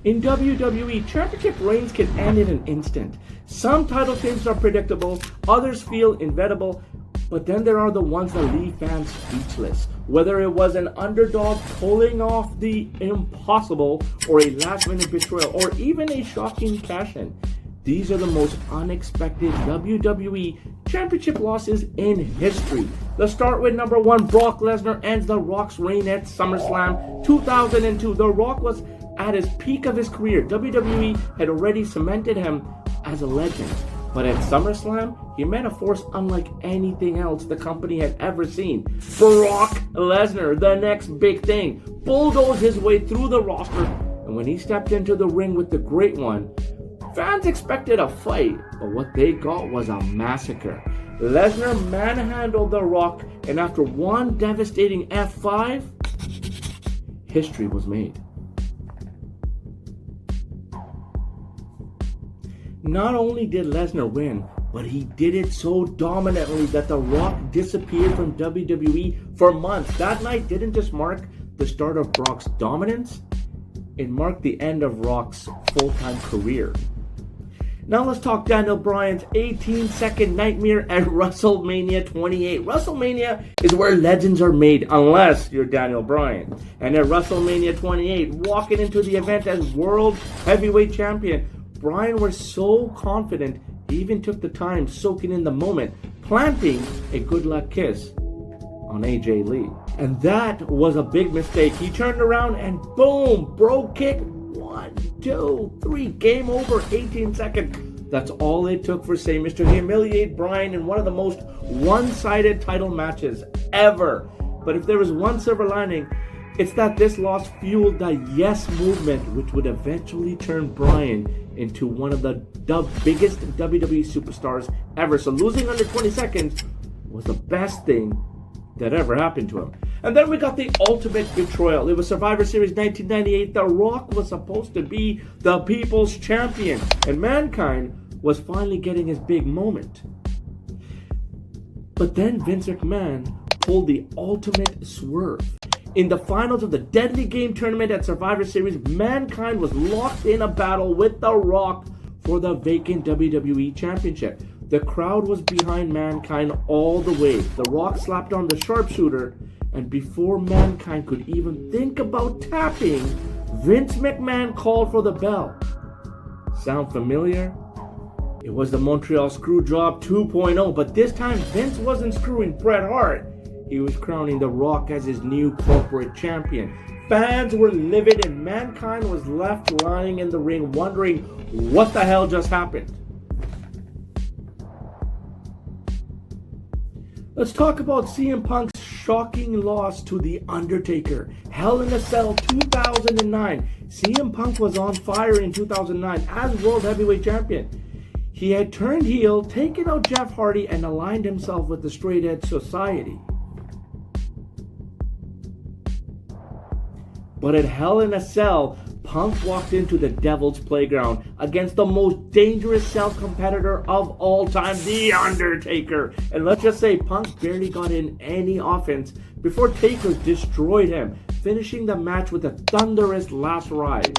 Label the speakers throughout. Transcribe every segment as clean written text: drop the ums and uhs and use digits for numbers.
Speaker 1: In WWE, championship reigns can end in an instant. Some title changes are predictable, others feel inevitable, but then there are the ones that leave fans speechless. Whether it was an underdog pulling off the impossible, or a last-minute betrayal, or even a shocking cash-in, these are the most unexpected WWE Championship losses in history. Let's start with number 1. Brock Lesnar ends The Rock's reign at SummerSlam 2002. The Rock was at his peak of his career. WWE had already cemented him as a legend. But at SummerSlam, he met a force unlike anything else the company had ever seen. Brock Lesnar, the next big thing, bulldozed his way through the roster, and when he stepped into the ring with the Great One, fans expected a fight, but what they got was a massacre. Lesnar manhandled The Rock, and after one devastating F5, history was made. Not only did Lesnar win, but he did it so dominantly that The Rock disappeared from WWE for months. That night didn't just mark the start of Brock's dominance, it marked the end of Rock's full-time career. Now let's talk Daniel Bryan's 18-second nightmare at WrestleMania 28. WrestleMania is where legends are made, unless you're Daniel Bryan. And at WrestleMania 28, walking into the event as World Heavyweight Champion, Bryan was so confident he even took the time soaking in the moment, planting a good luck kiss on AJ Lee. And that was a big mistake. He turned around and boom, bro kick. 1, 2, 3, game over, 18 seconds. That's all it took for Sheamus to humiliate Bryan in one of the most one-sided title matches ever. But if there was one silver lining, it's that this loss fueled the Yes movement, which would eventually turn Bryan into one of the biggest WWE superstars ever. So losing under 20 seconds was the best thing that ever happened to him. And then we got the ultimate betrayal. It was Survivor Series 1998. The Rock was supposed to be the People's Champion, and Mankind was finally getting his big moment. But then Vince McMahon pulled the ultimate swerve. In the finals of the Deadly Game tournament at Survivor Series, Mankind was locked in a battle with The Rock for the vacant WWE Championship. The crowd was behind Mankind all the way. The Rock slapped on the sharpshooter, and before Mankind could even think about tapping, Vince McMahon called for the bell. Sound familiar? It was the Montreal Screwjob 2.0, but this time Vince wasn't screwing Bret Hart. He was crowning The Rock as his new corporate champion. Fans were livid, and Mankind was left lying in the ring wondering what the hell just happened. Let's talk about CM Punk's shocking loss to The Undertaker. Hell in a Cell 2009. CM Punk was on fire in 2009 as World Heavyweight Champion. He had turned heel, taken out Jeff Hardy, and aligned himself with the Straight Edge Society. But at Hell in a Cell, Punk walked into the Devil's Playground against the most dangerous cell competitor of all time, The Undertaker. And let's just say Punk barely got in any offense before Taker destroyed him, finishing the match with a thunderous last ride.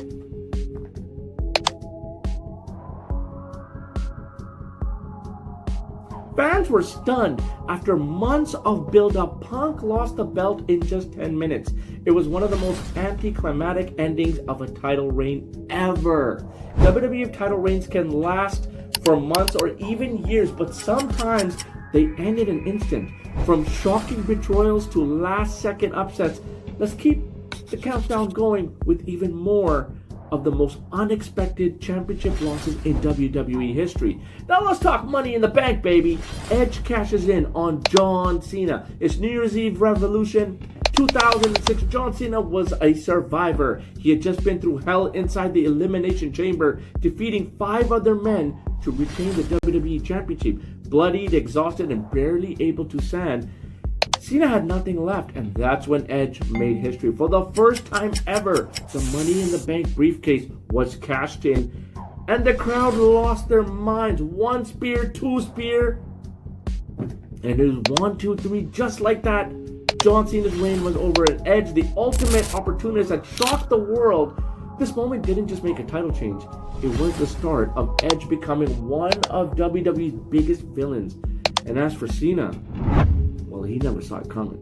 Speaker 1: Fans were stunned. After months of build-up, Punk lost the belt in just 10 minutes. It was one of the most anticlimactic endings of a title reign ever. WWE title reigns can last for months or even years, but sometimes they end in an instant. From shocking betrayals to last-second upsets, let's keep the countdown going with even more of the most unexpected championship losses in WWE history. Now let's talk Money in the Bank, baby. Edge cashes in on John Cena. It's New Year's Eve Revolution 2006. John Cena was a survivor. He had just been through hell inside the Elimination Chamber, defeating 5 other men to retain the WWE Championship. Bloodied, exhausted, and barely able to stand, Cena had nothing left, and that's when Edge made history. For the first time ever, the Money in the Bank briefcase was cashed in, and the crowd lost their minds. 1 spear, 2 spear, and it was 1, 2, 3, just like that. John Cena's reign was over, and Edge, the ultimate opportunist that shocked the world, This moment didn't just make a title change, it was the start of Edge becoming one of WWE's biggest villains. And as for Cena, well, he never saw it coming.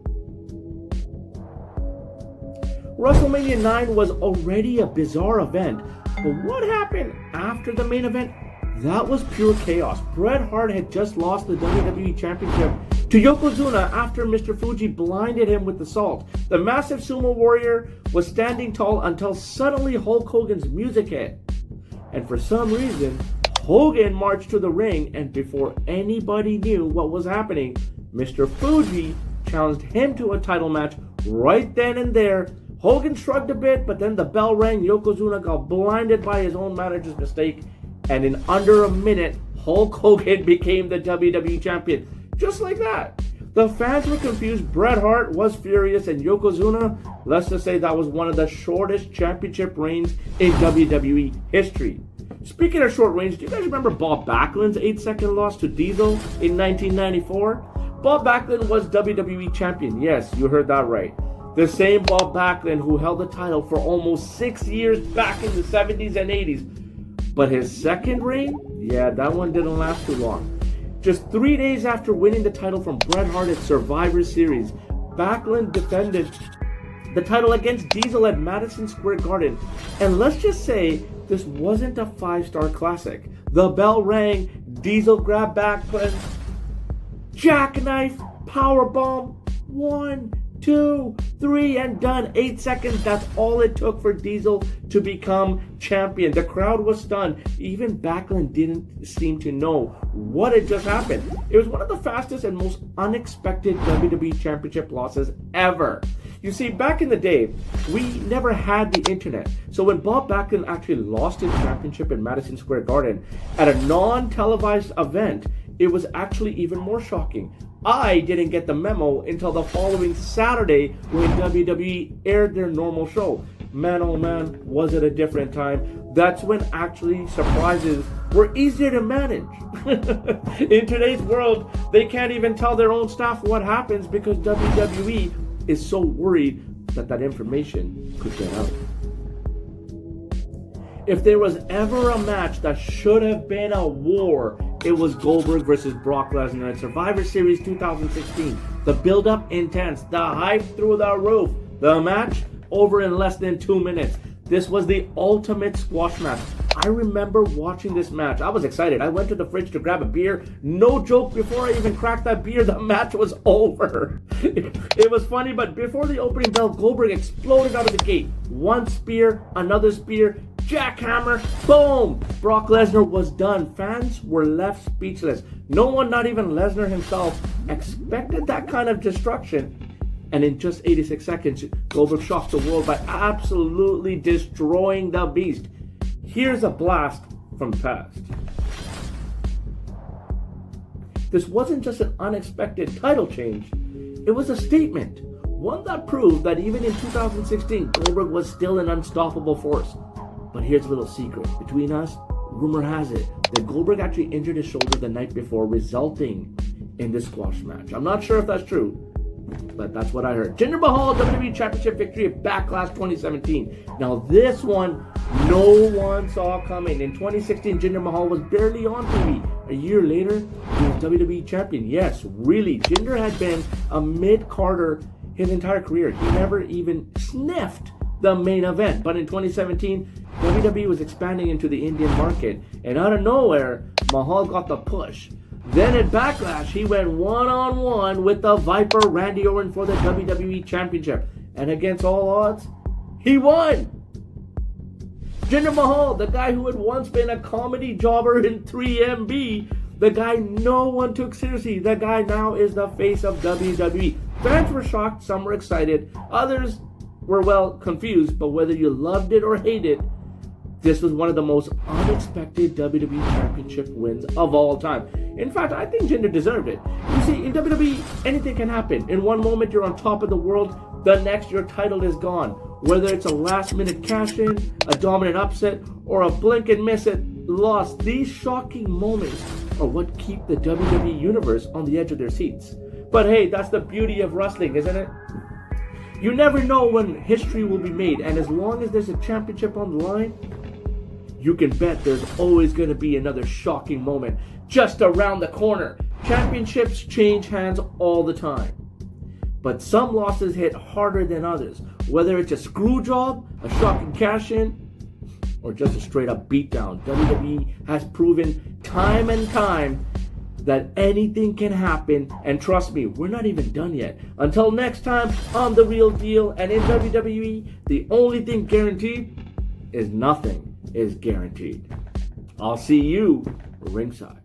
Speaker 1: WrestleMania 9 was already a bizarre event, but what happened after the main event? That was pure chaos. Bret Hart had just lost the WWE Championship to Yokozuna after Mr. Fuji blinded him with the salt. The massive sumo warrior was standing tall until suddenly Hulk Hogan's music hit. And for some reason, Hogan marched to the ring, and before anybody knew what was happening, Mr. Fuji challenged him to a title match right then and there. Hogan shrugged a bit, but then the bell rang. Yokozuna got blinded by his own manager's mistake, and in under a minute, Hulk Hogan became the WWE Champion. Just like that. The fans were confused, Bret Hart was furious, and Yokozuna, let's just say that was one of the shortest championship reigns in WWE history. Speaking of short reigns, do you guys remember Bob Backlund's 8-second loss to Diesel in 1994? Bob Backlund was WWE Champion. Yes, you heard that right. The same Bob Backlund who held the title for almost 6 years back in the 70s and 80s. But his second reign? Yeah, that one didn't last too long. Just 3 days after winning the title from Bret Hart at Survivor Series, Backlund defended the title against Diesel at Madison Square Garden. And let's just say this wasn't a 5-star classic. The bell rang, Diesel grabbed Backlund, jackknife, powerbomb, 1, 2, 3, and done. 8 seconds, that's all it took for Diesel to become champion. The crowd was stunned. Even Backlund didn't seem to know what had just happened. It was one of the fastest and most unexpected WWE Championship losses ever. You see, back in the day, we never had the internet. So when Bob Backlund actually lost his championship in Madison Square Garden at a non-televised event, it was actually even more shocking. I didn't get the memo until the following Saturday when WWE aired their normal show. Man, oh man, was it a different time. That's when actually surprises were easier to manage. In today's world, they can't even tell their own staff what happens because WWE is so worried that that information could get out. If there was ever a match that should have been a war, it was Goldberg versus Brock Lesnar at Survivor Series 2016. The build-up intense, the hype through the roof. The match over in less than 2 minutes. This was the ultimate squash match. I remember watching this match. I was excited. I went to the fridge to grab a beer. No joke, before I even cracked that beer, the match was over. It was funny, but before the opening bell, Goldberg exploded out of the gate. One spear, another spear, jackhammer, boom! Brock Lesnar was done. Fans were left speechless. No one, not even Lesnar himself, expected that kind of destruction. And in just 86 seconds, Goldberg shocked the world by absolutely destroying the beast. Here's a blast from the past. This wasn't just an unexpected title change. It was a statement. One that proved that even in 2016, Goldberg was still an unstoppable force. But here's a little secret. Between us, rumor has it that Goldberg actually injured his shoulder the night before, resulting in this squash match. I'm not sure if that's true, but that's what I heard. Jinder Mahal WWE Championship victory at Backlash 2017. Now this one, no one saw coming. In 2016, Jinder Mahal was barely on TV. A year later, he was WWE Champion. Yes, really, Jinder had been a mid-carder his entire career. He never even sniffed the main event. But in 2017, WWE was expanding into the Indian market. And out of nowhere, Mahal got the push. Then at Backlash, he went one-on-one with the Viper Randy Orton for the WWE Championship. And against all odds, he won! Jinder Mahal, the guy who had once been a comedy jobber in 3MB, the guy no one took seriously, the guy now is the face of WWE. Fans were shocked, some were excited, others were, well, confused, but whether you loved it or hated it, this was one of the most unexpected WWE Championship wins of all time. In fact, I think Jinder deserved it. You see, in WWE, anything can happen. In one moment, you're on top of the world. The next, your title is gone. Whether it's a last-minute cash-in, a dominant upset, or a blink and miss it loss, these shocking moments are what keep the WWE Universe on the edge of their seats. But hey, that's the beauty of wrestling, isn't it? You never know when history will be made, and as long as there's a championship on the line, you can bet there's always going to be another shocking moment just around the corner. Championships change hands all the time, but some losses hit harder than others, whether it's a screw job, a shocking cash-in, or just a straight-up beatdown. WWE has proven time and time that anything can happen, and trust me, we're not even done yet. Until next time, I'm The Real Deal, and in WWE, the only thing guaranteed is nothing is guaranteed. I'll see you ringside.